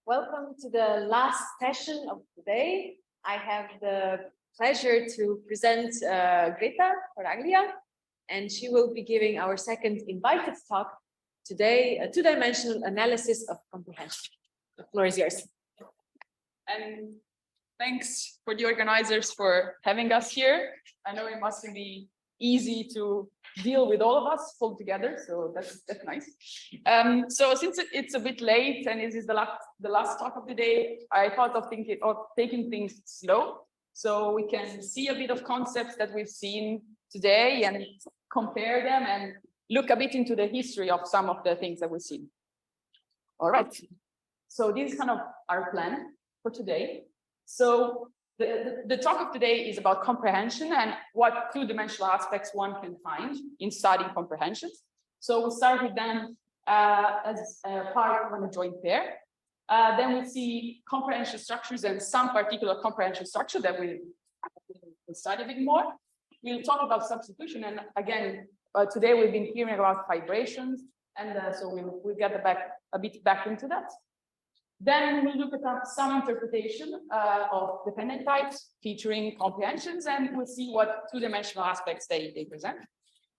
Welcome to the last session of the day. I have the pleasure to present Greta Coraglia, and she will be giving our second invited talk today, a two-dimensional analysis of comprehension. The floor is yours. And thanks for the organizers for having us here. I know it mustn't be easy to deal with all of us pulled together, so that's nice. So since it's a bit late and this is the last talk of the day, I thought of taking things slow, so we can see a bit of concepts that we've seen today and compare them and look a bit into the history of some of the things that we've seen. All right, so this is kind of our plan for today. So the talk of today is about comprehension and what two-dimensional aspects one can find in studying comprehension. So we'll start with them as part of a joint pair. Then we'll see comprehension structures and some particular comprehension structure that we'll study a bit more. We'll talk about substitution, and again, today we've been hearing about vibrations, and so we'll get a bit back into that. Then we'll look at some interpretation of dependent types featuring comprehensions, and we'll see what two-dimensional aspects they present.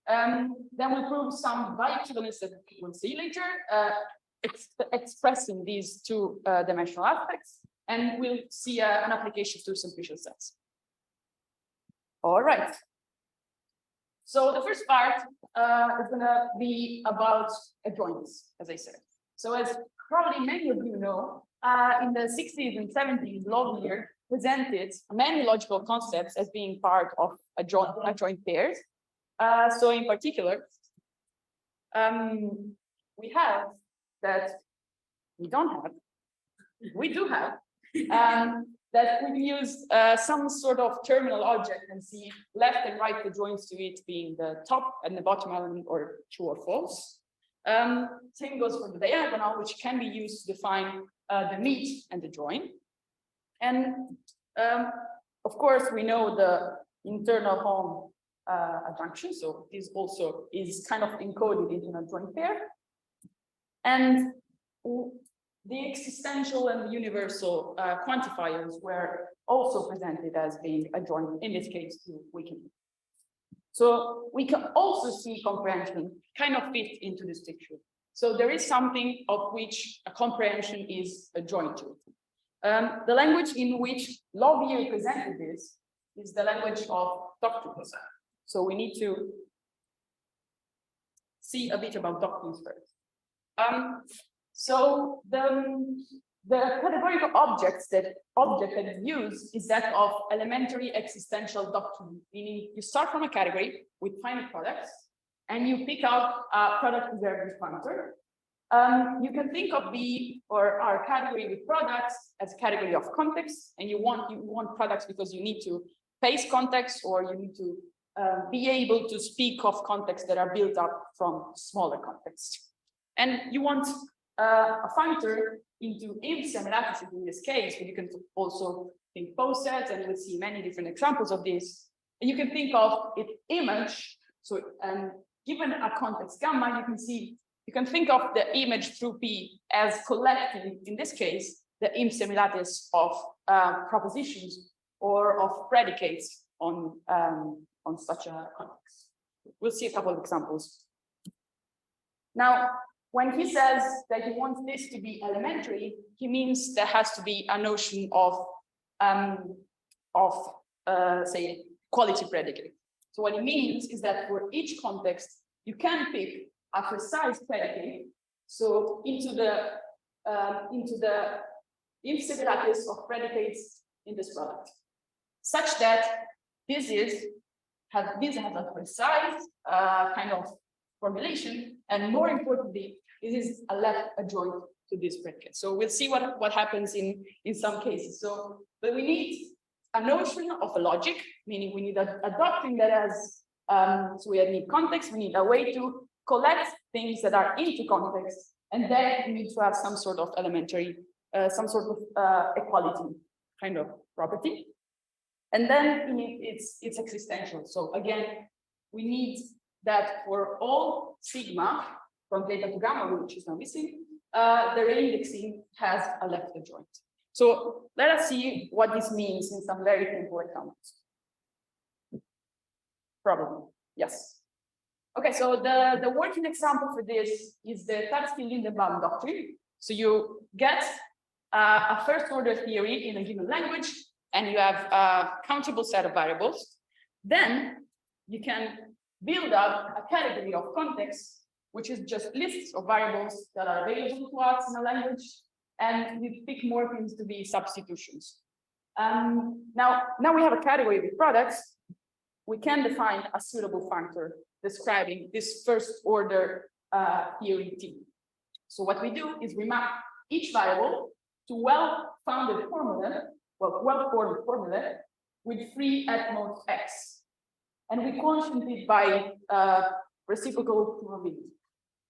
Then we'll prove some bi-equivalence that we'll see later, expressing these two-dimensional aspects, and we'll see an application to simplicial sets. All right. So the first part is going to be about adjoints, as I said. So as probably many of you know, in the 60s and 70s, Loveyear presented many logical concepts as being part of adjoint pairs. So in particular, we have that we do have that we use some sort of terminal object and see left and right adjoints to it being the top and the bottom element, or true or false. Same goes for the diagonal, which can be used to define the meet and the join. And of course, we know the internal home adjunction. So this also is kind of encoded into an adjoint pair. And the existential and the universal quantifiers were also presented as being adjoint, in this case, to Wikimedia. So we can also see comprehension kind of fit into this picture. So there is something of which a comprehension is adjoined to. The language in which Loveyear presented this is the language of doctrines. So we need to see a bit about doctrines first. So the categorical object that is used is that of elementary existential doctrine, meaning you start from a category with finite products and you pick out a product reserved pointer. You can think of our category with products as a category of context, and you want products because you need to face context, or you need to be able to speak of contexts that are built up from smaller contexts. And you want a functor into IMSM lattices in this case, but you can also think posets, and we'll see many different examples of this. And you can think of it image. So, given a context gamma, you can think of the image through P as collecting, in this case, the IMSM lattice of propositions or of predicates on such a context. We'll see a couple of examples. Say when he says that he wants this to be elementary, he means there has to be a notion of say, quality predicate. So what it means is that for each context, you can pick a precise predicate. So into the IMSM lattice of predicates in this product, such that this has a precise kind of formulation, and more importantly, this is a left adjoint to this predicate. So we'll see what happens in some cases. But we need a notion of a logic, meaning we need a doctrine that has, so we need context, we need a way to collect things that are into context, and then we need to have some sort of elementary, some sort of equality kind of property. And then it's existential. So again, we need that for all sigma from theta to gamma, which is now missing, the reindexing has a left adjoint. So let us see what this means in some very simple examples. Probably, yes. Okay, so the working example for this is the Tarski-Lindenbaum doctrine. So you get a first order theory in a given language, and you have a countable set of variables. Then you can build up a category of context, which is just lists of variables that are available to us in a language, and we pick more things to be substitutions. Now we have a category with products. We can define a suitable functor describing this first order theory T. So what we do is we map each variable to well-founded formula, well-formed formula with free at most x. And we quotient it by reciprocal probability.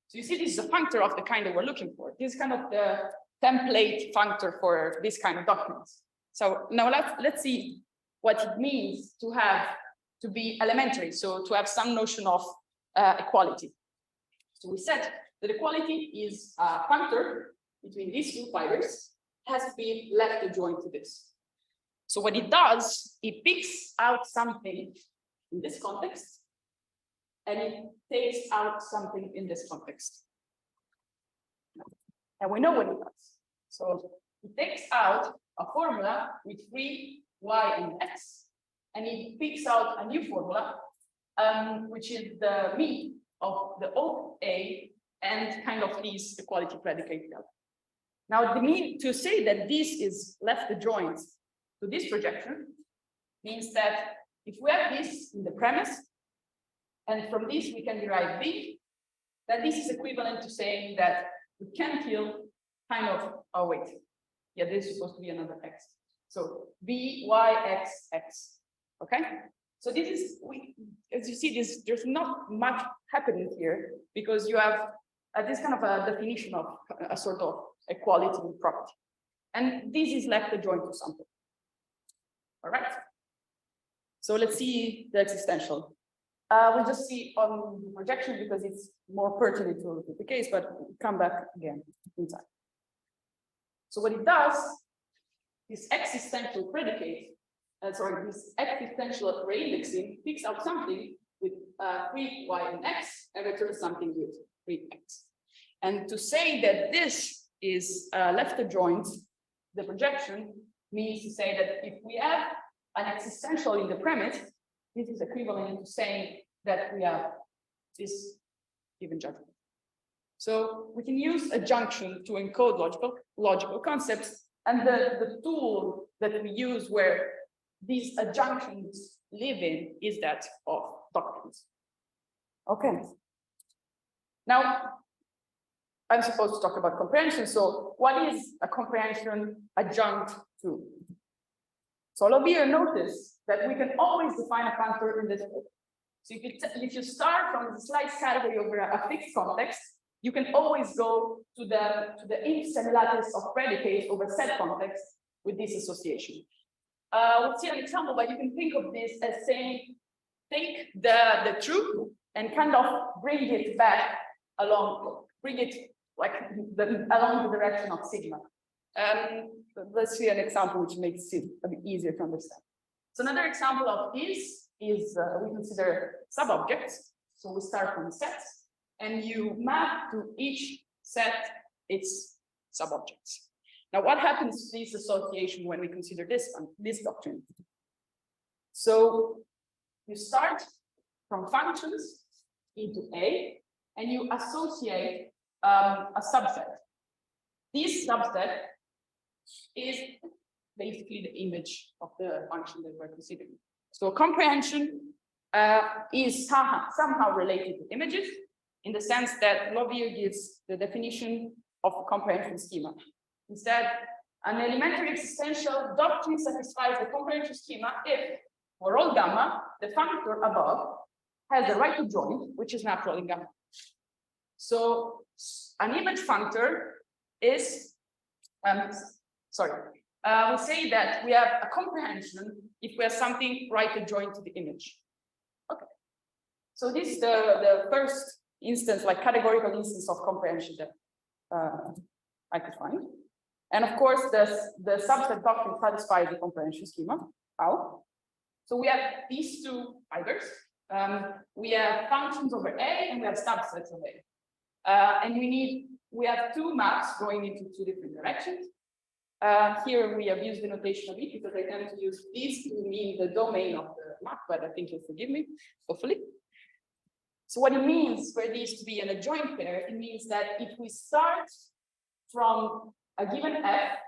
So you see, this is a functor of the kind that we're looking for. This is kind of the template functor for this kind of documents. So now let's see what it means to be elementary, so to have some notion of equality. So we said that equality is a functor between these two fibers, has to be left adjoint to this. So what it does, it picks out something in this context, and it takes out something in this context. And we know what it does. So it takes out a formula with free y and x, and it picks out a new formula, which is the mean of the OA and kind of these equality predicate delta. Now, the mean to say that this is left adjoint to this projection means that if we have this in the premise, and from this we can derive B, then this is equivalent to saying that we can kill kind of, oh wait, yeah, this is supposed to be another x. So B, Y, X, X. Okay, so this is, as you see, there's not much happening here because you have this kind of a definition of a sort of equality property. And this is left adjoint to something. All right. So let's see the existential. We'll just see on the projection because it's more pertinent to the case, but we'll come back again inside. So what it does, this existential predicate, this existential reindexing picks out something with free y and x and returns something with free x. And to say that this is left adjoint, the projection means to say that if we have an existential in the premise, this is equivalent to saying that we have this given judgment. So we can use adjunction to encode logical concepts, and the tool that we use where these adjunctions live in is that of doctrines. Okay. Now, I'm supposed to talk about comprehension. So what is a comprehension adjunct to? So all of you notice that we can always define a functor in this way. So if you start from the slice category over a fixed context, you can always go to the inf semilattice of predicate over set context with this association. We'll see an example, but you can think of this as saying, take the truth and kind of bring it back along, bring it like along the direction of sigma. Let's see an example which makes it a bit easier to understand. So another example of this is we consider sub-objects. So we start from sets, and you map to each set its sub-objects. Now, what happens to this association when we consider this doctrine? So you start from functions into A, and you associate a subset. This subset is basically the image of the function that we're considering. So comprehension is somehow related to images in the sense that Lovier gives the definition of a comprehension schema. Instead, an elementary existential doctrine satisfies the comprehension schema if, for all gamma, the functor above has the right to join, which is natural in gamma. So an image functor is, we say that we have a comprehension if we have something right to join to the image. Okay. So this is the first instance, like categorical instance of comprehension that I could find. And of course, the subset doctrine satisfies the comprehension schema. How? So we have these two fibers. We have functions over A and we have subsets of A. And we have two maps going into two different directions. Here we have used the notation of it because I tend to use these to mean the domain of the map, but I think you'll forgive me, hopefully. So what it means for these to be an adjoint pair, it means that if we start from a given F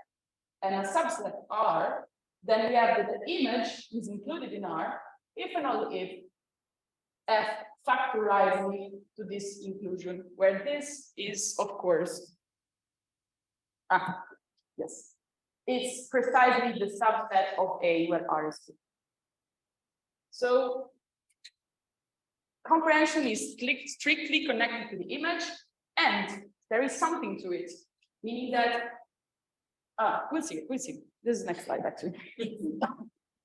and a subset R, then we have that the image is included in R if and only if F factorizing to this inclusion, where this is, of course, yes, it's precisely the subset of A where R is 2. So comprehension is strictly connected to the image, and there is something to it, meaning that, we'll see. This is the next slide, actually.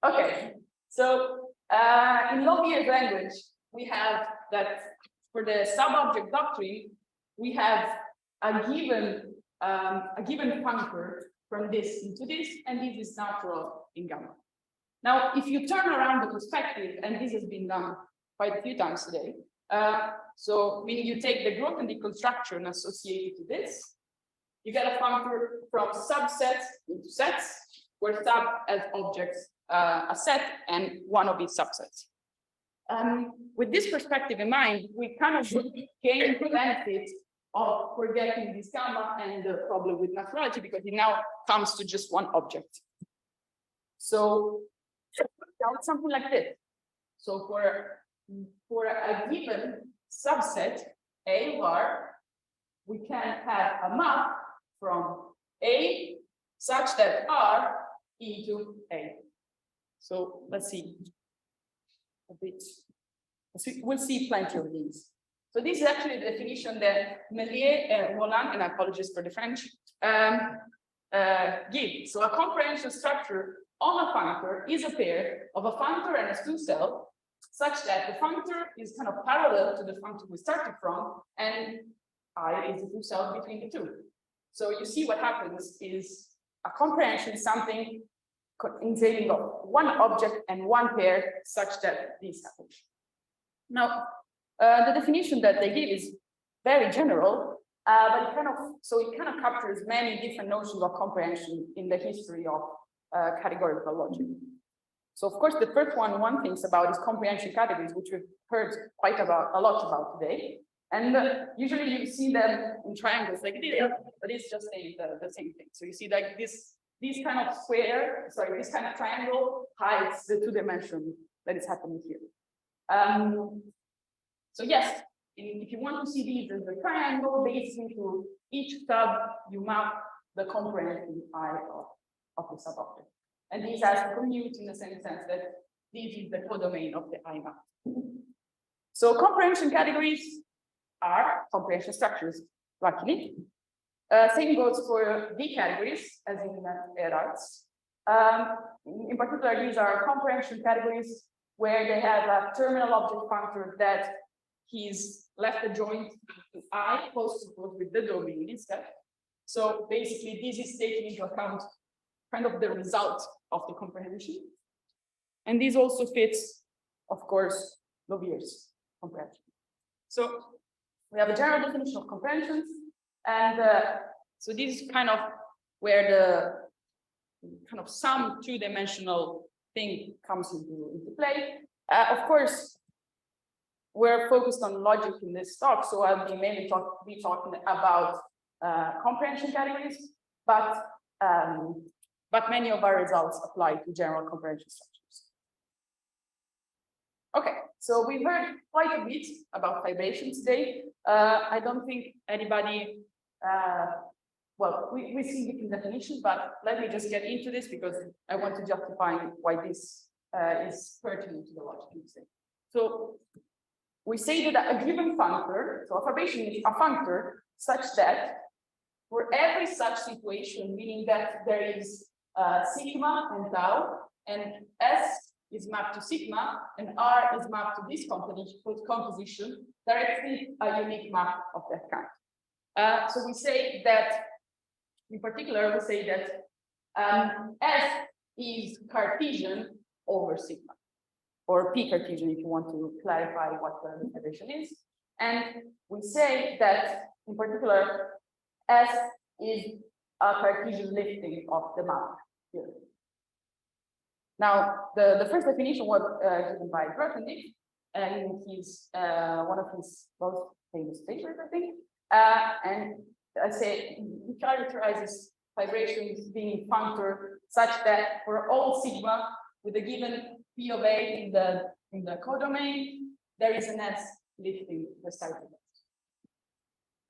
Okay, so in Lobier's language, we have that for the sub-object doctrine, we have a given functor from this into this, and this is natural in gamma. Now, if you turn around the perspective, and this has been done quite a few times today, so meaning you take the growth and deconstruction associated to this, you get a functor from subsets into sets, where sub as objects a set and one of its subsets. With this perspective in mind, we kind of gain the benefit of forgetting this gamma and the problem with naturality because it now comes to just one object. So now it's something like this. So for a given subset A of R, we can have a map from A such that R into A. So let's see a bit. We'll see plenty of these. So this is actually the definition that Méliès and Roland, and I apologize for the French, give. So a comprehension structure on a functor is a pair of a functor and a two-cell, such that the functor is kind of parallel to the functor we started from, and I is the two-cell between the two. So you see what happens is a comprehension is something containing of one object and one pair, such that this happens. Now, the definition that they give is very general, but it kind of captures many different notions of comprehension in the history of categorical logic. So, of course, the first one thinks about is comprehension categories, which we've heard a lot about today. And usually you see them in triangles like this, but it's just the same thing. So you see like this kind of square, sorry, this kind of triangle hides the 2-dimension that is happening here. So yes, if you want to see these as a triangle, basically to each sub, you map the comprehension I of the sub-object. And these are commute in the same sense that this is the codomain of the I map. So comprehension categories are comprehension structures, luckily. Same goes for D categories, as in errors. In particular, these are comprehension categories where they have a terminal object functor that is left adjoint to I, post with the domain instead. So basically, this is taking into account kind of the result of the comprehension. And this also fits, of course, Lobier's comprehension. So we have a general definition of comprehensions. And so this is kind of where the kind of some 2-dimensional thing comes into play. Of course, we're focused on logic in this talk, so I'll be mainly be talking about comprehension categories, but many of our results apply to general comprehension structures. Okay, so we've heard quite a bit about fibration today. I don't think anybody, well, we see different definitions, but let me just get into this because I want to justify why this is pertinent to the logic. So we say that a given functor, so a fibration is a functor such that for every such situation, meaning that there is sigma and tau, and S is mapped to sigma, and R is mapped to this composition, directly a unique map of that kind. So we say that in particular, we say that S is Cartesian over sigma, or P Cartesian if you want to clarify what the fibration is. And we say that, in particular, S is a Cartesian lifting of the map here. Now, the first definition was given by Greta, and he's one of his most famous papers, I think. And I say he characterizes vibrations being functor such that for all sigma with a given P of A in the codomain, there is an S lifting the starting.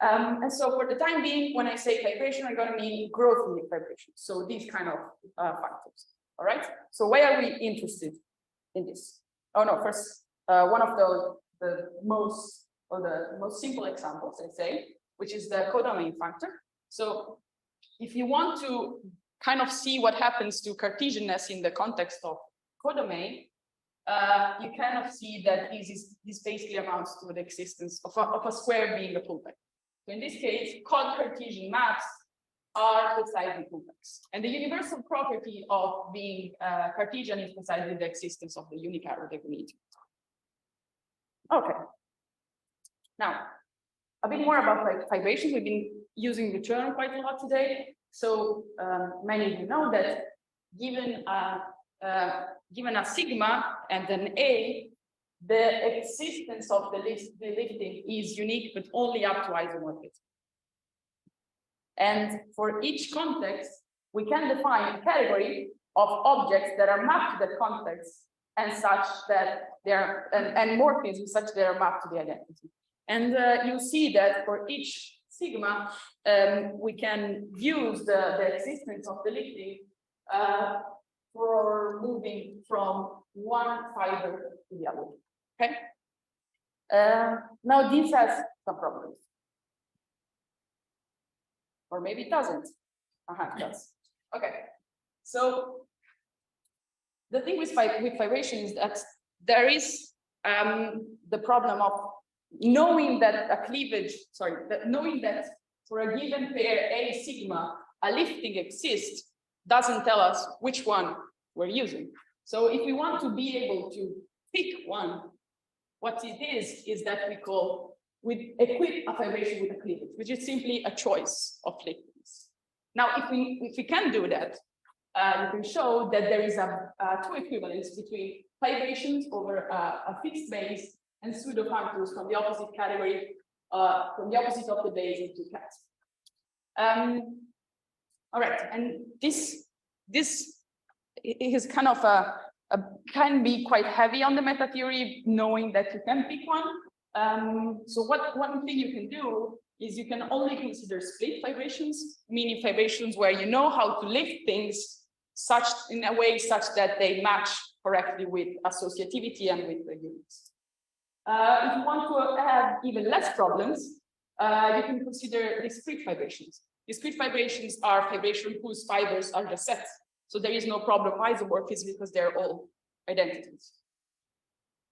And so for the time being, when I say vibration, I'm going to mean growth unit vibration. So these kind of factors. All right. So why are we interested in this? Oh no, first one of the most simple examples, I say, which is the codomain factor. So if you want to kind of see what happens to Cartesianness in the context of codomain, you kind of see that this basically amounts to the existence of a square being a full-vector. So in this case, Cartesian maps are precisely convex. And the universal property of being Cartesian is precisely the existence of the unique arrow that we need. Okay. Now, a bit more about like vibration. We've been using the term quite a lot today. So many of you know that given a sigma and an A, the existence of the lifting is unique, but only up to isomorphism. And for each context, we can define a category of objects that are mapped to that context and such that they're and morphisms such that they are mapped to the identity. And you see that for each sigma, we can use the existence of the lifting for moving from one fiber to the other. Okay. Now this has some problems. Or maybe it doesn't. It does. Okay. So the thing with vibration is that there is the problem of knowing that a cleavage, knowing that for a given pair A sigma, a lifting exists doesn't tell us which one we're using. So if we want to be able to pick one, what it is that we equip a vibration with a cleavage, which is simply a choice of liftings. Now, if we can do that, we can show that there is two equivalence between vibrations over a fixed base and pseudo functors from the opposite category, from the opposite of the base into cats. All right, and this is kind of can be quite heavy on the meta theory, knowing that you can pick one. So one thing you can do is you can only consider split vibrations, meaning vibrations where you know how to lift things in a way such that they match correctly with associativity and with the units. If you want to have even less problems, you can consider discrete vibrations. Discrete vibrations are vibrations whose fibers are just sets. So there is no problem isomorphism because they're all identities.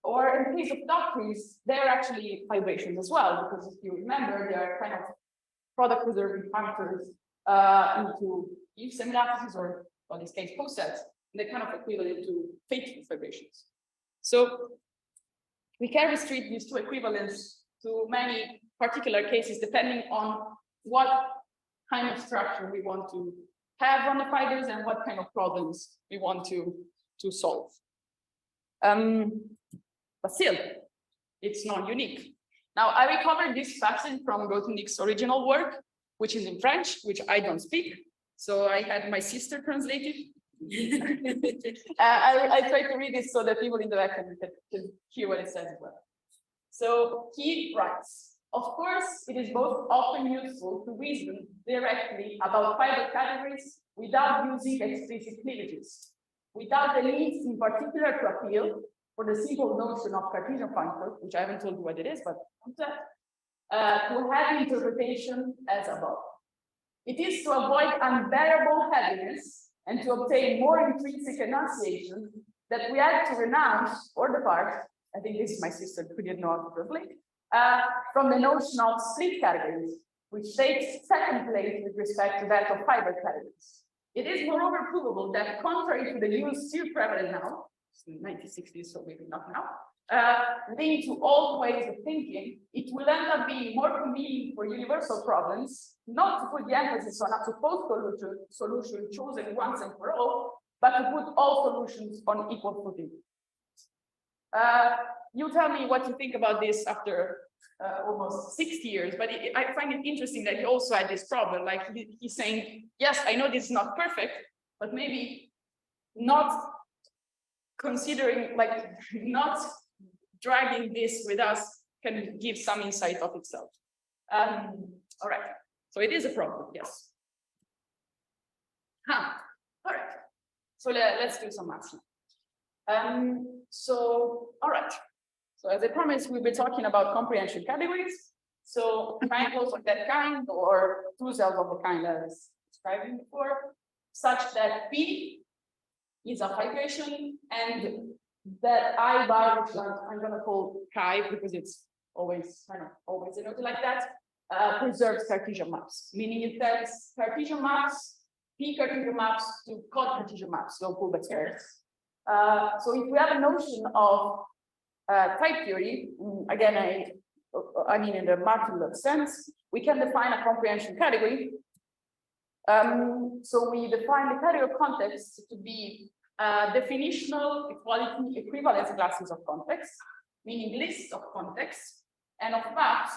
Or in the case of doctrines, they're actually vibrations as well, because if you remember, they're kind of product preserving functors into if semilattices or in this case cosets, and they're kind of equivalent to faithful vibrations. So we can restrict these two equivalents to many particular cases depending on what kind of structure we want to have on the fibers and what kind of problems we want to solve. But still, it's not unique. Now, I recovered this passage from Grothendieck's original work, which is in French, which I don't speak. So I had my sister translate it. I tried to read it so that people in the back can hear what it says as well. So he writes, of course, it is both often useful to reason directly about fiber categories without using explicit cleavages, without the need in particular to appeal for the simple notion of Cartesian functor, which I haven't told you what it is, but to have interpretation as above. It is to avoid unbearable heaviness and to obtain more intrinsic enunciation that we had to renounce or depart, I think this is my sister who didn't know how to translate, from the notion of split categories, which takes second place with respect to that of fiber categories. It is moreover provable that contrary to the use still prevalent now, it's in the 1960s, so maybe not now, linked to old ways of thinking, it will end up being more convenient for universal problems, not to put the emphasis on a supposed solution chosen once and for all, but to put all solutions on equal footing. You tell me what you think about this after almost 60 years, but I find it interesting that he also had this problem. Like he's saying, yes, I know this is not perfect, but maybe not considering, like not dragging this with us can give some insight of itself. All right, so it is a problem, yes. All right, so let's do some math now. All right. So as I promised, we'll be talking about comprehension categories. So triangles of that kind, or two cells of the kind I was describing before, such that P is a fibration and that I bar, which I'm going to call chi because it's always kind of always denoted like that, preserves Cartesian maps, meaning it takes Cartesian maps, P Cartesian maps to Cartesian maps, so Pullback pairs. So if we have a notion of type theory, again, I mean in the Martin-Lutz sense, we can define a comprehension category. So we define the category of context to be definitional equality equivalence classes of context, meaning lists of contexts and of maps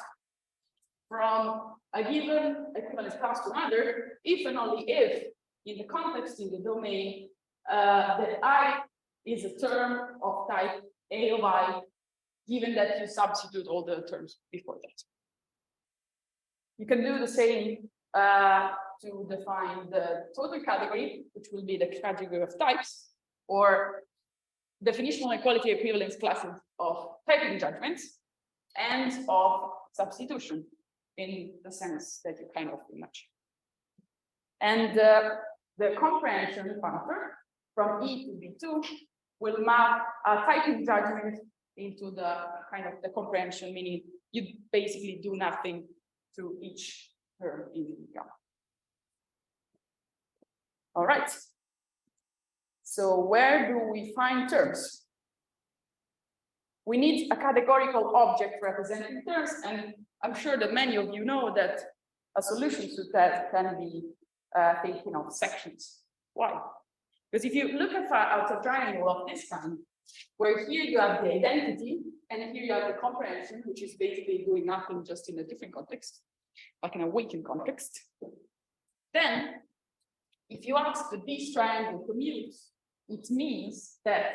from a given equivalence class to another, if and only if in the context, in the domain, that I is a term of type A of I, given that you substitute all the terms before that. You can do the same to define the total category, which will be the category of types, or definitional equality equivalence classes of typing judgments and of substitution in the sense that you kind of imagine. And the comprehension factor from E to B2 will map a typing judgment into the kind of the comprehension, meaning you basically do nothing to each term in the gamma. All right. So where do we find terms? We need a categorical object representing terms, and I'm sure that many of you know that a solution to that can be thinking of sections. Why? Because if you look at a triangle of this kind, where here you have the identity, and here you have the comprehension, which is basically doing nothing just in a different context, like in a weakened context, then if you ask that this triangle commutes, it means that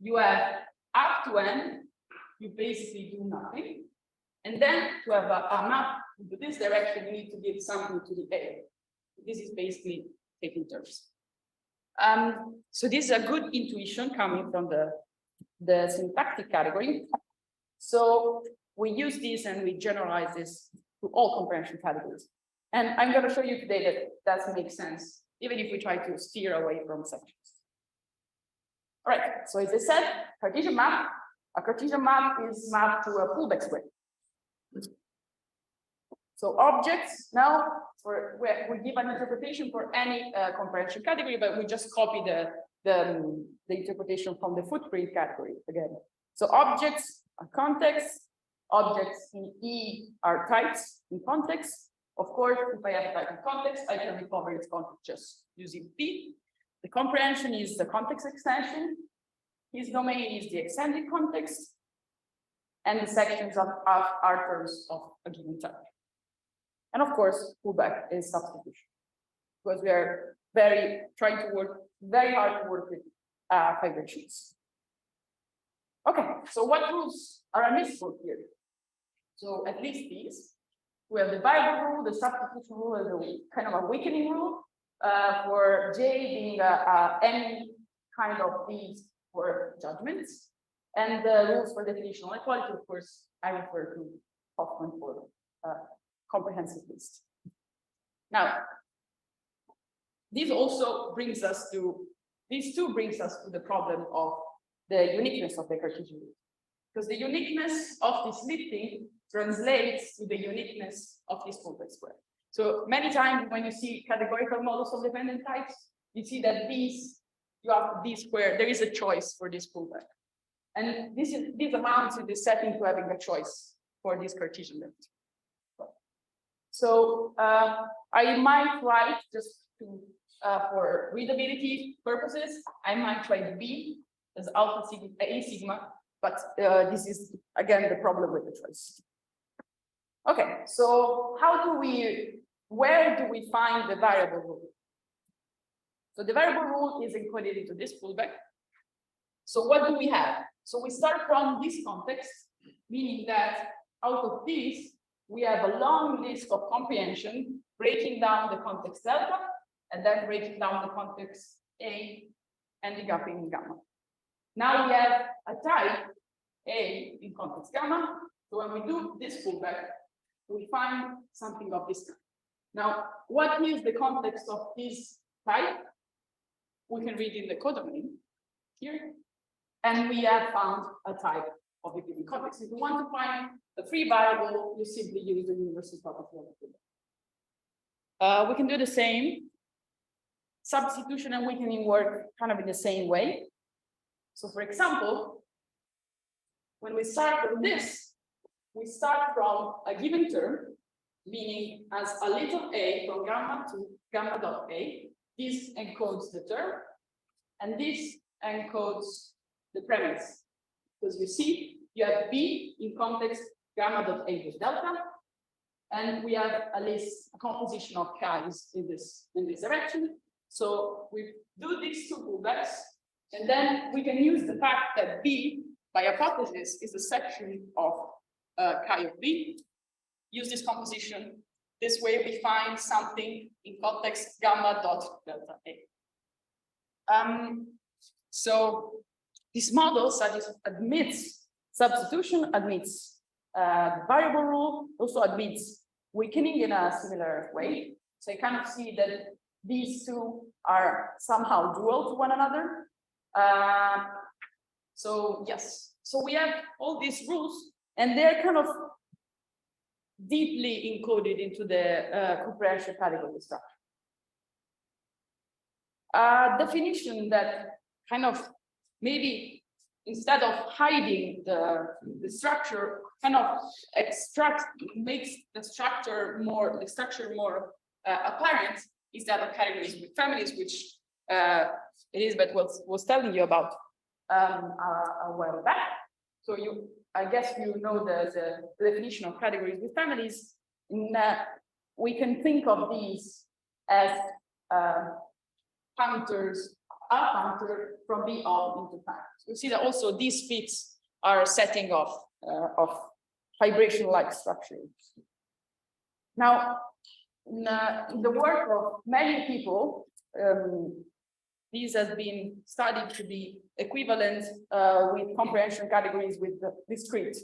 you have up to n, you basically do nothing. And then to have a map into this direction, you need to give something to the A. This is basically taking terms. So this is a good intuition coming from the syntactic category. So we use this and we generalize this to all comprehension categories. And I'm going to show you today that that makes sense, even if we try to steer away from sections. All right, so as I said, Cartesian map. A Cartesian map is mapped to a Pullback square. So objects, now we give an interpretation for any comprehension category, but we just copy the interpretation from the footprint category again. So objects are context, objects in E are types in context. Of course, if I have a type in context, I can recover its context just using P. The comprehension is the context extension. His domain is the extended context. And the sections are terms of a given type. And of course, pullback is substitution, because we are trying to work very hard to work with fibrations. Okay, so what rules are admissible here? So at least these. We have the variable rule, the substitution rule, and the kind of a weakening rule for J being any kind of these for judgments, and the rules for definitional equality. Of course, I refer to Hoffman for comprehensive list. Now, this also brings us to, these two brings us to the problem of the uniqueness of the Cartesian rule. Because the uniqueness of this lifting translates to the uniqueness of this pullback square. So many times when you see categorical models of dependent types, you see that you have this square, there is a choice for this pullback. And this amounts to the setting to having a choice for this Cartesian limit. So I might write just to, for readability purposes, I might write B as alpha sigma, A sigma, but this is again the problem with the choice. Okay, so where do we find the variable rule? So the variable rule is encoded into this pullback. So what do we have? So we start from this context, meaning that out of this, we have a long list of comprehension, breaking down the context delta, and then breaking down the context A, ending up in gamma. Now we have a type A in context gamma. So when we do this pullback, we find something of this kind. Now, what is the context of this type? We can read in the codomain here, and we have found a type of the given context. If you want to find the free variable, you simply use the universal property of the. We can do the same substitution, and we can work kind of in the same way. So, for example, when we start from this, we start from a given term, meaning as a little a from gamma to gamma dot a. This encodes the term, and this encodes the premise. Because you see, you have B in context gamma dot a with delta, and we have a composition of chi's in this direction. So we do these two pullbacks, and then we can use the fact that B, by hypothesis, is a section of chi of B. Use this composition. This way we find something in context gamma dot delta A. So this model admits substitution, admits variable rule, also admits weakening in a similar way. So you kind of see that these two are somehow dual to one another. So yes, so we have all these rules, and they're kind of deeply encoded into the comprehension category structure. Definition that kind of maybe instead of hiding the structure, kind of makes the structure more apparent, is that of categories with families, which Elizabeth was telling you about a while back. So I guess you know the definition of categories with families. In that we can think of these as pointers, a pointer from B of into fact. You see that also these fits are a setting of vibration-like structures. Now, in the work of many people, these has been studied to be equivalent with comprehension categories with the discrete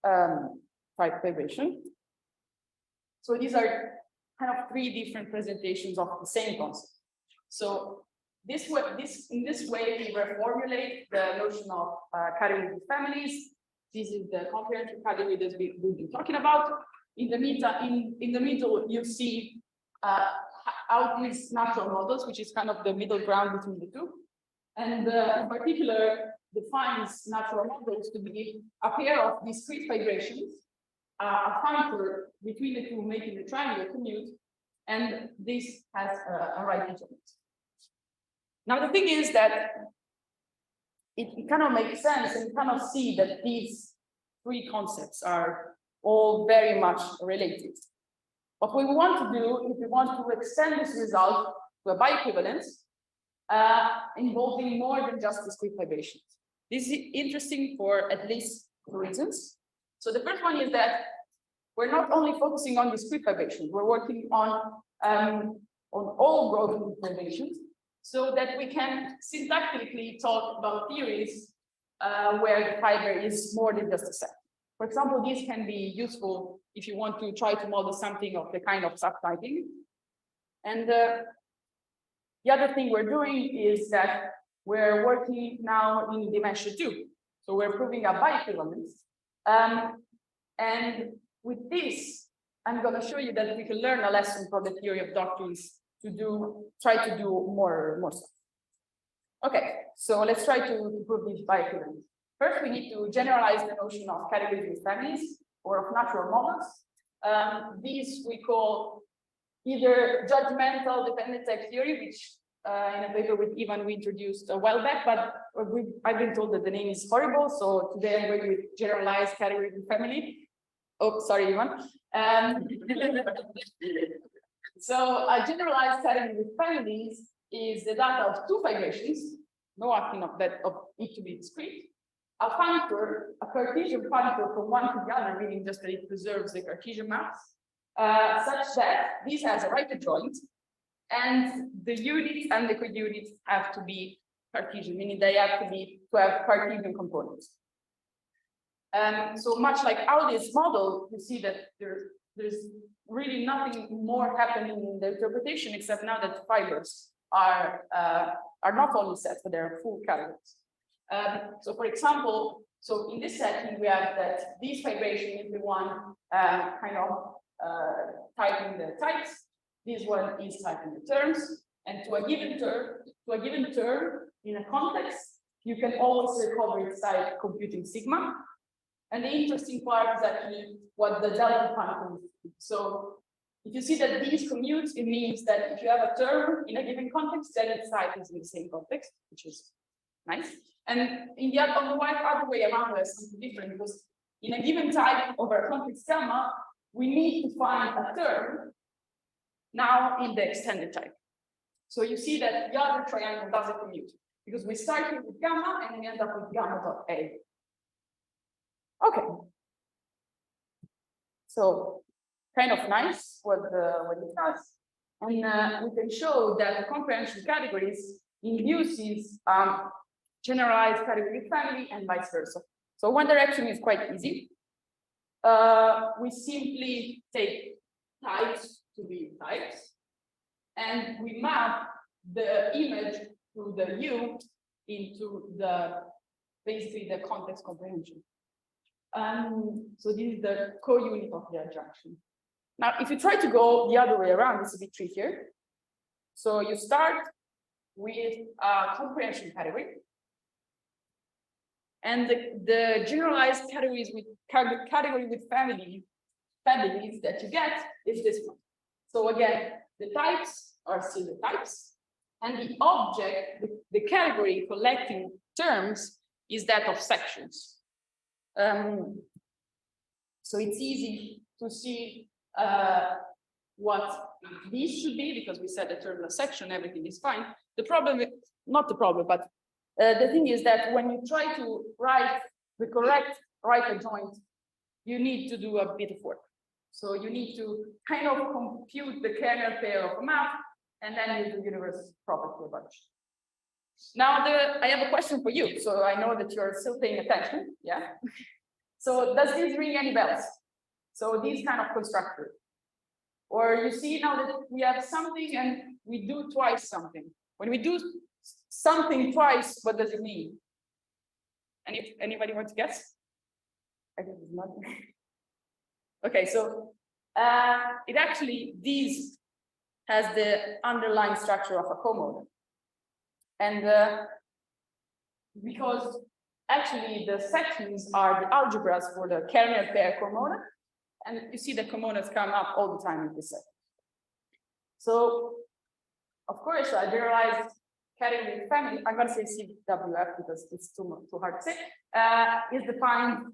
type vibration. So these are kind of three different presentations of the same concept. So in this way, we reformulate the notion of categories with families. This is the comprehension category that we've been talking about. In the middle, you see how these natural models, which is kind of the middle ground between the two, and in particular defines natural models to be a pair of discrete vibrations, a pointer between the two making the triangle commute, and this has a right measurement. Now the thing is that it kind of makes sense, and you kind of see that these three concepts are all very much related. What we want to do is we want to extend this result to a bioequivalence involving more than just discrete vibrations. This is interesting for at least two reasons. So the first one is that we're not only focusing on discrete vibrations, we're working on all broken vibrations, so that we can syntactically talk about theories where the fiber is more than just a set. For example, these can be useful if you want to try to model something of the kind of subtyping. And the other thing we're doing is that we're working now in dimension 2. So we're proving a bioequivalence. And with this, I'm going to show you that we can learn a lesson from the theory of doctrines to try to do more stuff. Okay, so let's try to prove this by equivalence. First, we need to generalize the notion of categories with families or of natural models. These we call either judgmental dependent type theory, which in a paper with Ivan we introduced a while back, but I've been told that the name is horrible, so today I'm going with generalized category with family. Oh, sorry, Ivan. So a generalized category with families is the data of two fibrations, no acting of that of it to be discrete. A functor, a Cartesian functor from one to the other, meaning just that it preserves the Cartesian maps, such that this has a right adjoint, and the units and the co-units have to be Cartesian, meaning they have to have Cartesian components. So much like Audi's model, you see that there's really nothing more happening in the interpretation, except now that fibers are not only sets, but they're full categories. So for example, so in this setting, we have that this fibration is the one kind of typing the types. This one is typing the terms, and to a given term in a context, you can always recover its type computing sigma. And the interesting part is actually what the delta function is. So if you see that these commutes, it means that if you have a term in a given context, then its type is in the same context, which is nice. And in the other way around, there's something different, because in a given type over a context gamma, we need to find a term now in the extended type. So you see that the other triangle doesn't commute, because we start here with gamma and we end up with gamma dot A. Okay. So kind of nice what it does. And we can show that the comprehension categories induces generalized category family and vice versa. So one direction is quite easy. We simply take types to be types, and we map the image to the U into basically the context comprehension. So this is the co-unit of the adjunction. Now, if you try to go the other way around, it's a bit trickier. So you start with a comprehension category, and the generalized categories with category with families that you get is this one. So again, the types are still the types, and the object, the category collecting terms, is that of sections. So it's easy to see what these should be, because we said the term is a section, everything is fine. The problem, not the problem, but the thing is that when you try to write the correct right adjoint, you need to do a bit of work. So you need to kind of compute the kernel pair of a map, and then use the universe property a bunch. Now, I have a question for you. So I know that you're still paying attention. Yeah. So does this ring any bells? So these kind of constructor. Or you see now that we have something and we do twice something. When we do something twice, what does it mean? And if anybody wants to guess? I think it's not. Okay, so it actually, these has the underlying structure of a comonad. And because actually the sections are the algebras for the kernel pair comonad, and you see the comonads come up all the time in this set. So, of course, a generalized category family, I'm going to say CWF because it's too hard to say, is defined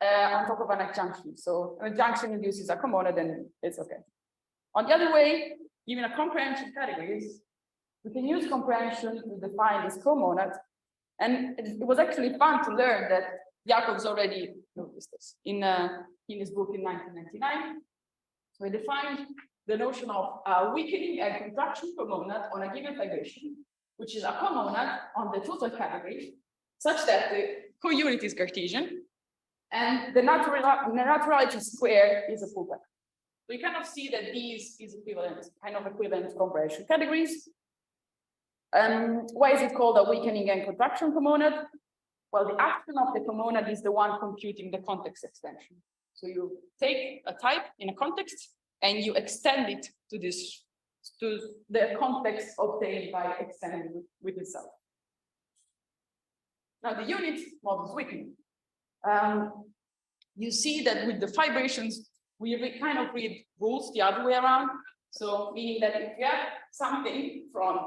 on top of an adjunction. So an adjunction induces a comonad, and it's okay. On the other way, even a comprehension categories, we can use comprehension to define this comonad. And it was actually fun to learn that Jakobs already noticed this in his book in 1999. So he defined the notion of weakening and contraction comonad on a given fibration, which is a comonad on the total category, such that the co-unit is Cartesian, and the naturality square is a full vector. So you kind of see that these is equivalent, kind of equivalent comprehension categories. Why is it called a weakening and contraction comonad? Well, the action of the comonad is the one computing the context extension. So you take a type in a context and you extend it to this, to the context obtained by extending with itself. Now the unit models weakening. You see that with the fibrations, we kind of read rules the other way around. So meaning that if you have something from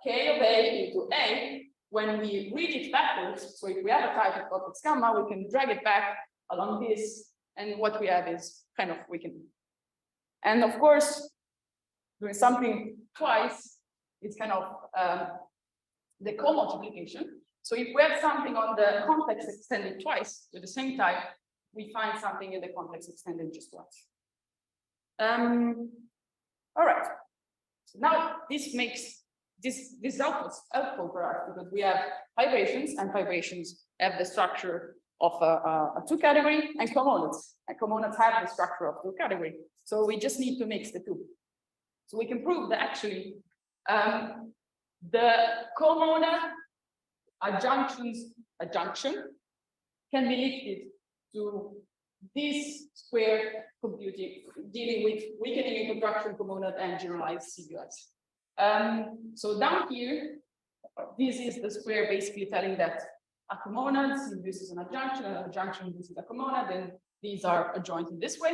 K of A into A, when we read it backwards, so if we have a type of complex gamma, we can drag it back along this, and what we have is kind of weakening. And of course, doing something twice, it's kind of the co-multiplication. So if we have something on the context extended twice with the same type, we find something in the context extended just once. All right. So now this makes this helpful for us because we have fibrations, and fibrations have the structure of a two category, and comonads. And comonads have the structure of two category. So we just need to mix the two. So we can prove that actually the comonad adjunction can be lifted to this square computing, dealing with weakening and contraction comonad and generalized CBUs. So down here, this is the square basically telling that a comonad, this is an adjunction, this is a comonad, and these are adjoint in this way.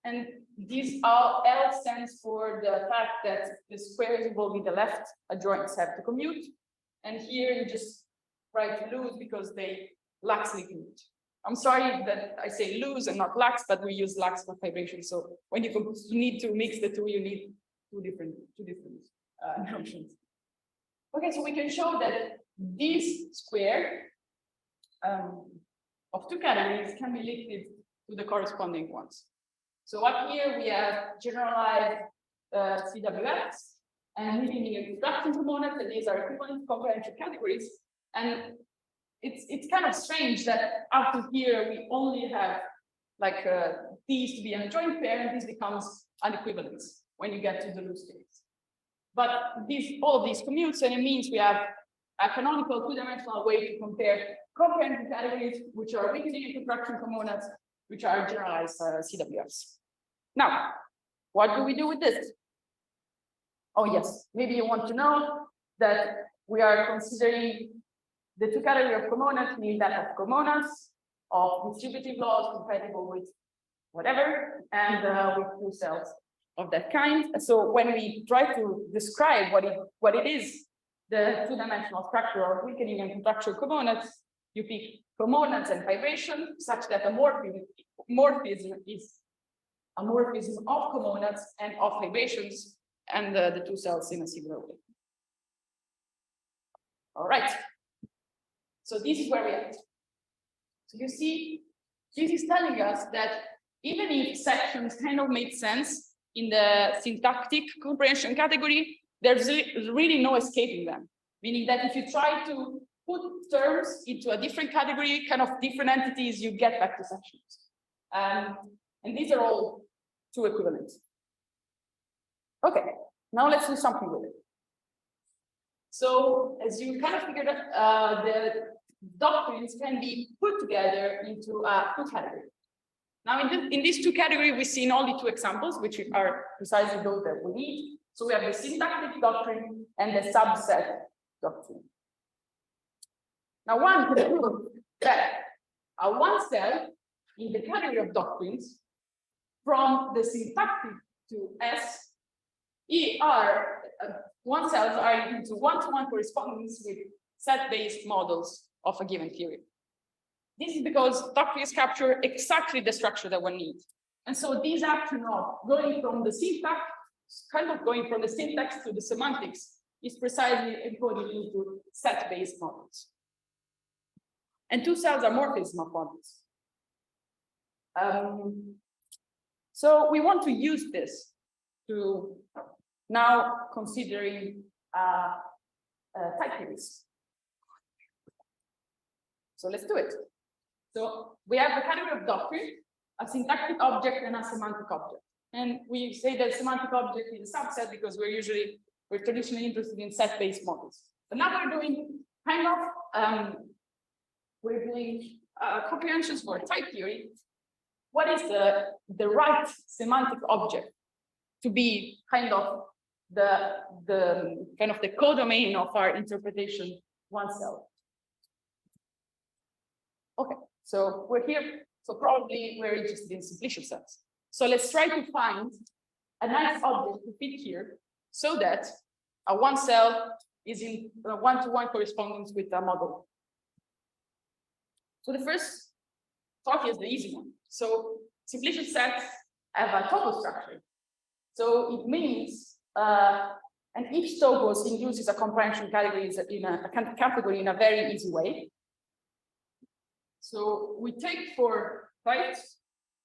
And this L stands for the fact that the squares involving the left adjoints have to commute. And here you just write lose because they laxly commute. I'm sorry that I say lose and not lax, but we use lax for fibration. So when you need to mix the two, you need two different notions. Okay, so we can show that this square of two categories can be lifted to the corresponding ones. So up here we have generalized CWFs and weakening and contraction components, and these are equivalent comprehension categories. And it's kind of strange that after here we only have like these to be an adjoint pair, and this becomes an equivalence when you get to the loose case. But all of these commutes, and it means we have a canonical two-dimensional way to compare comprehension categories, which are weakening and contraction components, which are generalized CWFs. Now, what do we do with this? Oh yes, maybe you want to know that we are considering the two categories of comonads, meaning that of comonads, of distributive laws compatible with whatever, and with two cells of that kind. So when we try to describe what it is, the two-dimensional structure of weakening and contraction comonads, you pick comonads and fibration, such that a morphism is a morphism of comonads and of fibrations, and the two cells in a similar way. All right. So this is where we are. So you see, this is telling us that even if sections kind of make sense in the syntactic comprehension category, there's really no escaping them. Meaning that if you try to put terms into a different category, kind of different entities, you get back to sections. And these are all two equivalents. Okay, now let's do something with it. So as you kind of figured out, the doctrines can be put together into two categories. Now in these two categories, we've seen only two examples, which are precisely those that we need. So we have the syntactic doctrine and the subset doctrine. Now one can prove that one cell in the category of doctrines from the syntactic to S one cells are into one-to-one correspondence with set-based models of a given theory. This is because doctrines capture exactly the structure that one needs. And so these action of going from the syntax, kind of going from the syntax to the semantics, is precisely encoded into set-based models. And two cells are morphism of models. So we want to use this to now considering type theories. So let's do it. So we have a category of doctrine, a syntactic object, and a semantic object. And we say that semantic object is a subset because we're traditionally interested in set-based models. But now we're doing kind of, we're doing comprehensions for type theory, what is the right semantic object to be kind of the codomain of our interpretation oneself? Okay, so we're here. So probably we're interested in simplicial sets. So let's try to find a nice object to fit here so that a one cell is in one-to-one correspondence with a model. So the first thought is the easy one. So simplicial sets have a topo structure. So it means, and each topos induces a comprehension category in a very easy way. So we take for types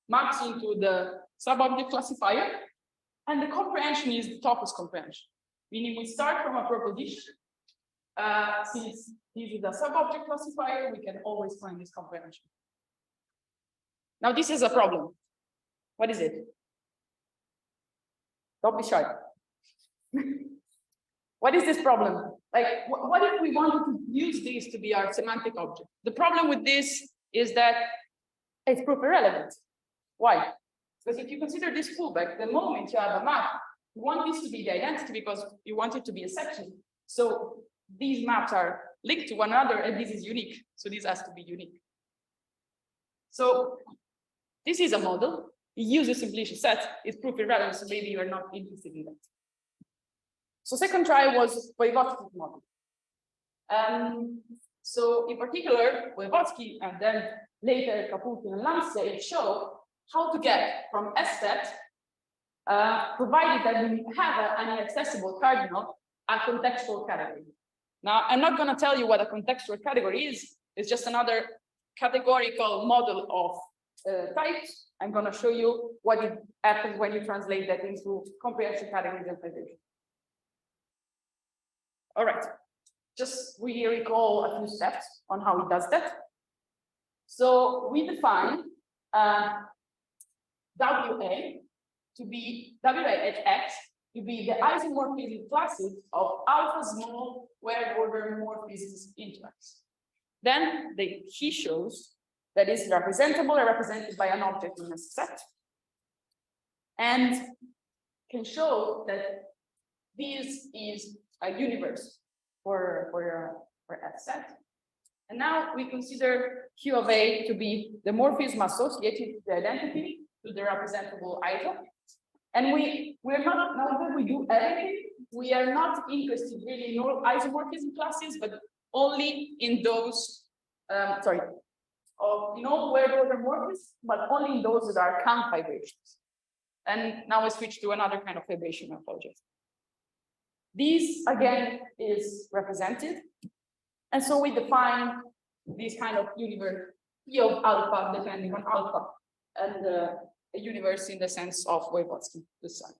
maps into the subobject classifier, and the comprehension is the topos comprehension, meaning we start from a proposition. Since this is a subobject classifier, we can always find this comprehension. Now, this is a problem. What is it? Don't be shy. What is this problem? Like, what if we wanted to use this to be our semantic object? The problem with this is that it's proof irrelevant. Why? Because if you consider this pullback, the moment you have a map, you want this to be the identity because you want it to be a section. So these maps are linked to one another, and this is unique. So this has to be unique. So this is a model. It uses simplicial sets. It's proof irrelevant, so maybe you're not interested in that. So second try was Voevodsky's model. So in particular, Voevodsky and then later Caputo and Lansey show how to get from S set, provided that we have an inaccessible cardinal, a contextual category. Now, I'm not going to tell you what a contextual category is. It's just another categorical model of types. I'm going to show you what it happens when you translate that into comprehension category interpretation. All right, just we recall a few steps on how it does that. So we define WA to be WA at X to be the isomorphism classes of alpha small word order morphisms into X. Then he shows that is representable or represented by an object in a set, and can show that this is a universe for F set. And now we consider Q of A to be the morphism associated with the identity to the representable item. And we're not, now that we do everything, we are not interested really in all isomorphism classes, but only in those, in all word order morphisms, but only in those that are count fibrations. And now we switch to another kind of fibration, I apologize. This again is represented. And so we define this kind of universe P of alpha depending on alpha, and a universe in the sense of Voevodsky, the sun.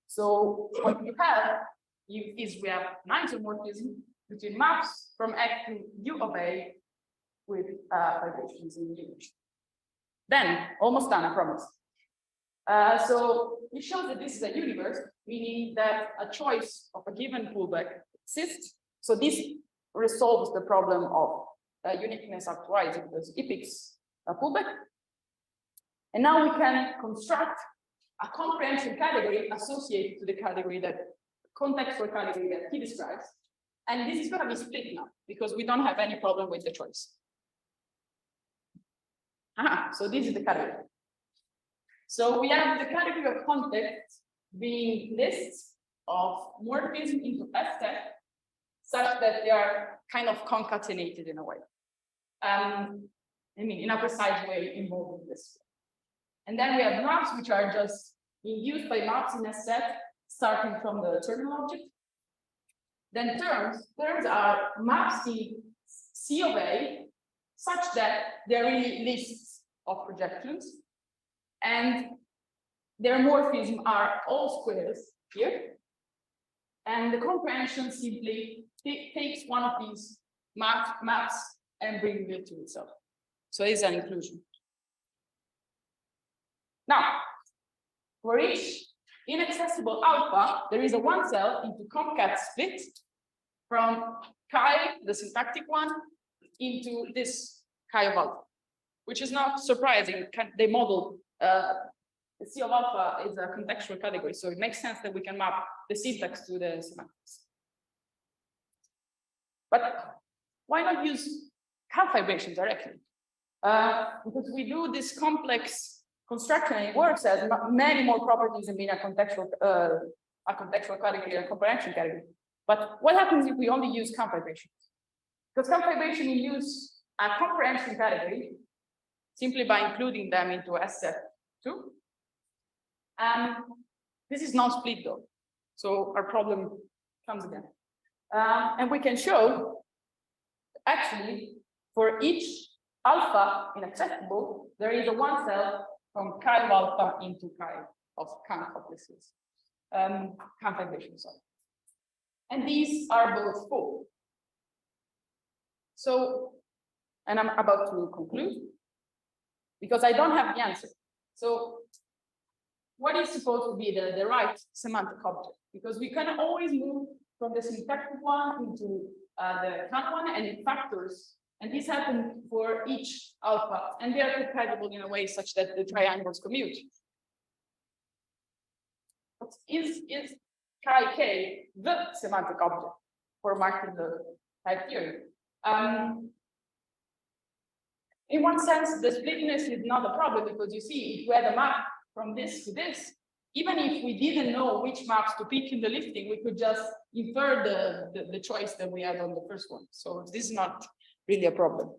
So what you have is we have an isomorphism between maps from X to U of A with fibrations in the universe. Then, almost done, I promise. So it shows that this is a universe, meaning that a choice of a given pullback exists. So this resolves the problem of uniqueness actualizing because it picks a pullback. And now we can construct a comprehension category associated to the category that contextual category that he describes. And this is going to be split now because we don't have any problem with the choice. So this is the category. So we have the category of context being lists of morphism into S set such that they are kind of concatenated in a way. I mean, in a precise way involving this. And then we have maps which are just induced by maps in a set starting from the terminal object. Then terms are maps in C of A such that they're really lists of projections. And their morphism are all squares here. And the comprehension simply takes one of these maps and brings it to itself. So it's an inclusion. Now, for each inaccessible alpha, there is a one cell into concat split from chi, the syntactic one, into this chi of alpha, which is not surprising. They model the C of alpha is a contextual category, so it makes sense that we can map the syntax to the semantics. But why not use half vibration directly? Because we do this complex construction and it works as many more properties than being a contextual category and comprehension category. But what happens if we only use half vibrations? Because half vibration we use a comprehension category simply by including them into SF2. And this is non-split though. So our problem comes again. And we can show actually for each alpha inaccessible, there is a one cell from chi of alpha into chi of complexes. Configuration, sorry. And these are both full. So, and I'm about to conclude because I don't have the answer. So, what is supposed to be the right semantic object? Because we can always move from the syntactic one into the count one and in factors. And this happens for each alpha, and they are compatible in a way such that the triangles commute. But is chi k the semantic object for marking the type theory? In one sense, the splitness is not a problem because you see, if we had a map from this to this, even if we didn't know which maps to pick in the lifting, we could just infer the choice that we had on the first one. So this is not really a problem.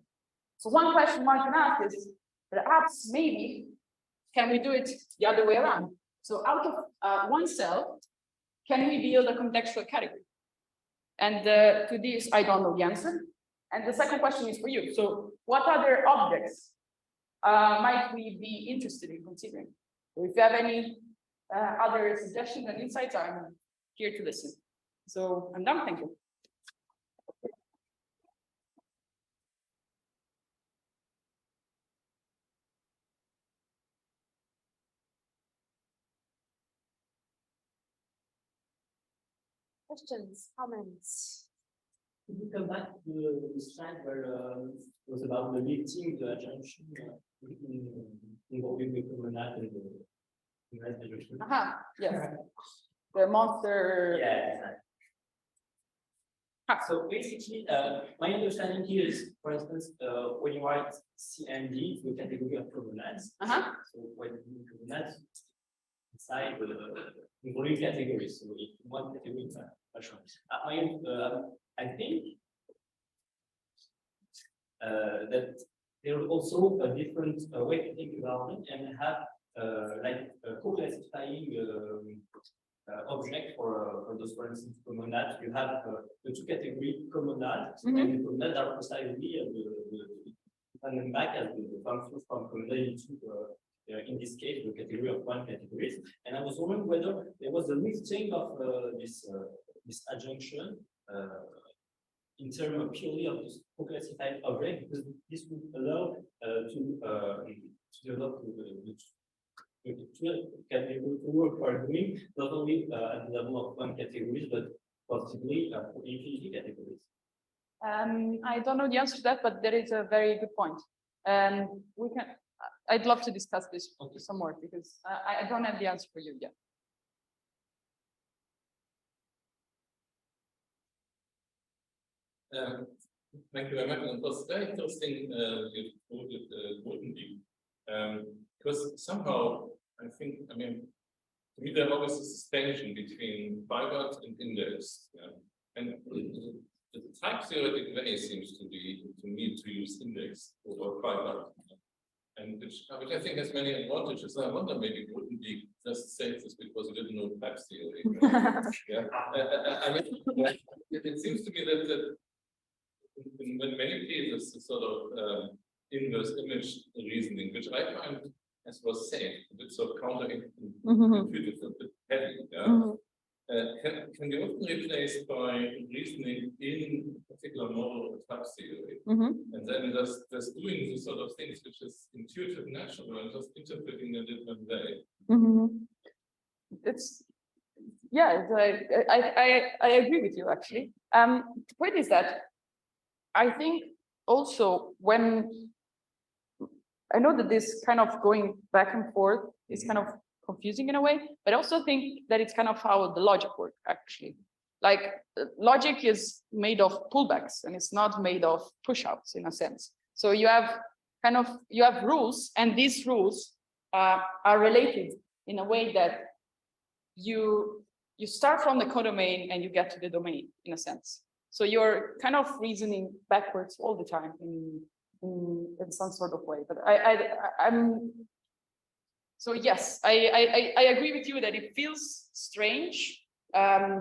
So one question one can ask is, perhaps maybe, can we do it the other way around? So out of one cell, can we build a contextual category? And to this, I don't know the answer. And the second question is for you. So what other objects might we be interested in considering? So if you have any other suggestions and insights, I'm here to listen. So I'm done, thank you. Questions, comments? Could you come back to the slide where it was about the lifting, the adjunction involving the promenade and the resolution? Yes. The monster. Yeah, exactly. So basically, my understanding here is, for instance, when you write C and D to a category of promenades, so when you promenades inside the involving categories, so if one category is I think that there is also a different way to think about it and have like a co-classifying object for those, for instance, promenades. You have the two category promenades, and the promenades are precisely coming back as the functions from promenade into in this case, the category of one categories. And I was wondering whether there was a lifting of this adjunction in terms of purely of this co-classified object, because this would allow to develop the category work for doing not only at the level of one categories, but possibly for infinity categories. I don't know the answer to that, but there is a very good point. We can. I'd love to discuss this some more because I don't have the answer for you yet. Thank you very much. And it was very interesting you quoted Grothendieck, because somehow I think, I mean, to me there's always a distinction between pivot and index. Yeah? And the type theoretic way seems to be to me to use index over pivot. And which I think has many advantages. I wonder maybe Grothendieck just says this because he didn't know type theory. Yeah. I mean, it seems to me that in many cases, the sort of inverse image reasoning, which I find, as was said, a bit sort of counterintuitive, a bit heavy. Yeah? Can be often replaced by reasoning in a particular model of type theory, and then just doing the sort of things which is intuitive, natural, and just interpreting in a different way. It's yeah, I agree with you actually. The point is that I think also when I know that this kind of going back and forth is kind of confusing in a way, but I also think that it's kind of how the logic works actually. Like logic is made of pullbacks and it's not made of push-outs in a sense. So you have rules, and these rules are related in a way that you start from the codomain and you get to the domain in a sense. So you're kind of reasoning backwards all the time in some sort of way. But I'm so yes, I agree with you that it feels strange, but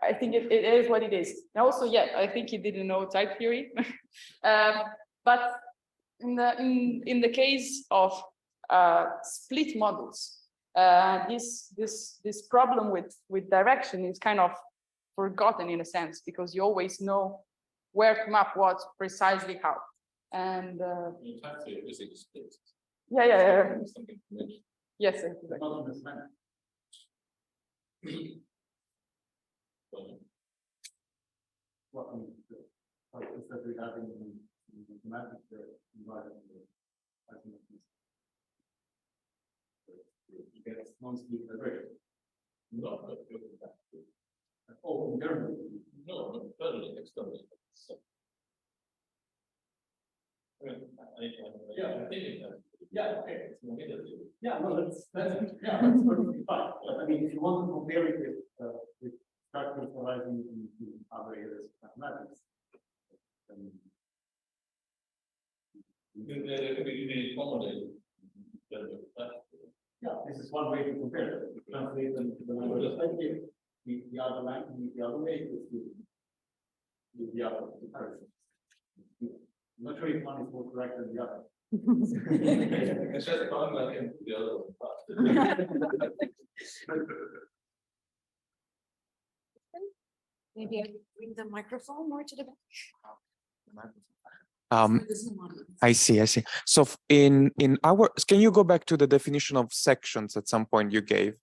I think it is what it is. And also, yeah, I think he didn't know type theory, but in the case of split models, this problem with direction is kind of forgotten in a sense, because you always know where to map what precisely how. And yeah. Yes, exactly. Well, I mean, is that regarding the mathematics environment? You get non-split array. No, Oh, internally. no, totally externally. So, I mean, I think Yeah, okay. it's more immediately. Yeah, no, that's perfectly fine. But I mean, if you want to compare it with structures arising in other areas of mathematics, then We accommodate. yeah, this is one way to compare it. Translate them to the language perspective. The other language, the other way is the other comparison. I'm not sure if one is more correct than the other. It's just one like in the other one. Maybe I bring the microphone more to the back. I see. So in our, can you go back to the definition of sections at some point you gave?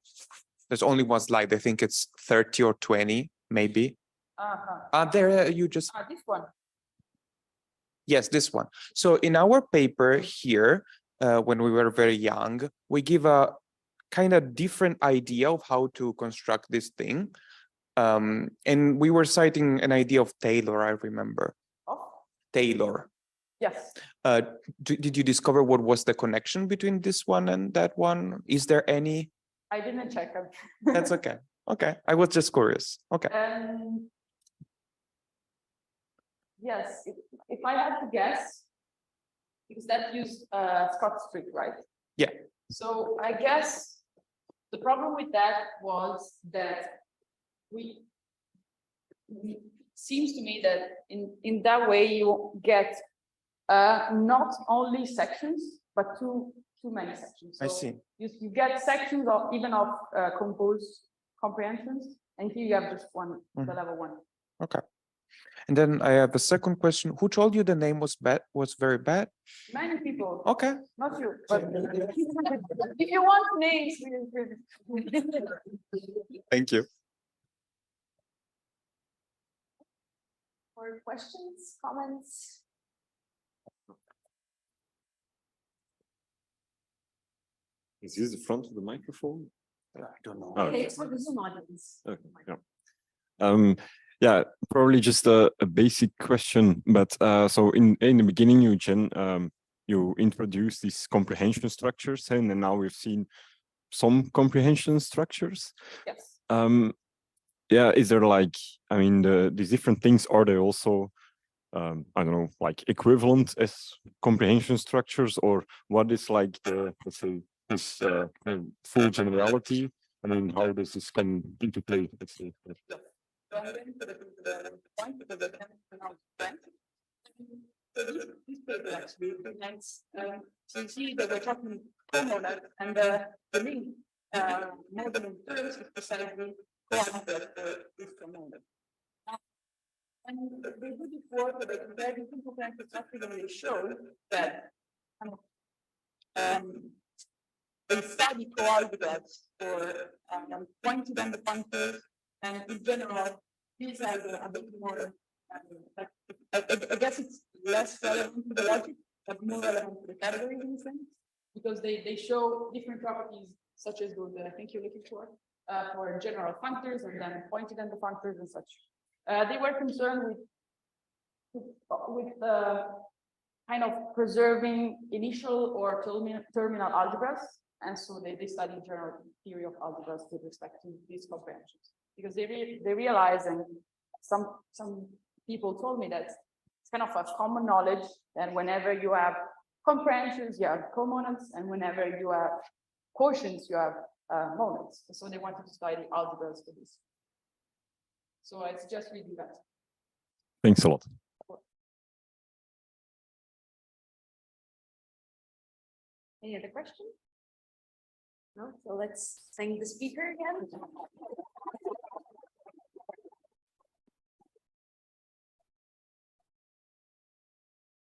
There's only one slide. I think it's 30 or 20, maybe. There you just. This one. Yes, this one. So in our paper here, when we were very young, we give a kind of different idea of how to construct this thing. And we were citing an idea of Taylor, I remember. Oh. Taylor. Yes. Did you discover what was the connection between this one and that one? Is there any? I didn't check. That's okay. Okay, I was just curious. Okay. Yes, if I had to guess, because that used Scott Street, right? Yeah. So I guess the problem with that was that we seems to me that in that way you get not only sections but too many sections. So I see. You get sections of even of composed comprehensions, and here you have just one, the level one. Okay. And then I have a second question. Who told you the name was bad? Was very bad? Many people. Okay. Not you, but if you want names, Thank you. More questions, comments? Is this the front of the microphone? I don't know. Oh, Okay, it's for the Zoom audience. okay, yeah. Yeah, probably just a basic question, but so in the beginning, you introduced these comprehension structures, and then now we've seen some comprehension structures. yes. Yeah, is there like, I mean, these different things, are they also, I don't know, like equivalent as comprehension structures, or what is like the, let's say, this full generality? I mean, how does this come into play? Let's say. So I'm going to the point of the this paper actually presents, so you see that we're talking comonad, and the link more than 30% co-authored this comonad. And they do this work, but they compare different comprehension structures, and they show that they study co-algebras for pointed and the pointers, and in general, these are a bit more I guess it's less relevant to the logic, but more relevant to the categories in a sense, because they show different properties, such as those that I think you're looking for general functors and then pointed end functors and such. They were concerned with kind of preserving initial or terminal algebras, and so they studied general theory of algebras with respect to these comprehensions, because they realized, and some people told me that it's kind of a common knowledge that whenever you have comprehensions, you have comonads, and whenever you have quotients, you have monads. So they wanted to study algebras for this. So I suggest we do that. Thanks a lot. Any other questions? No, so let's thank the speaker again.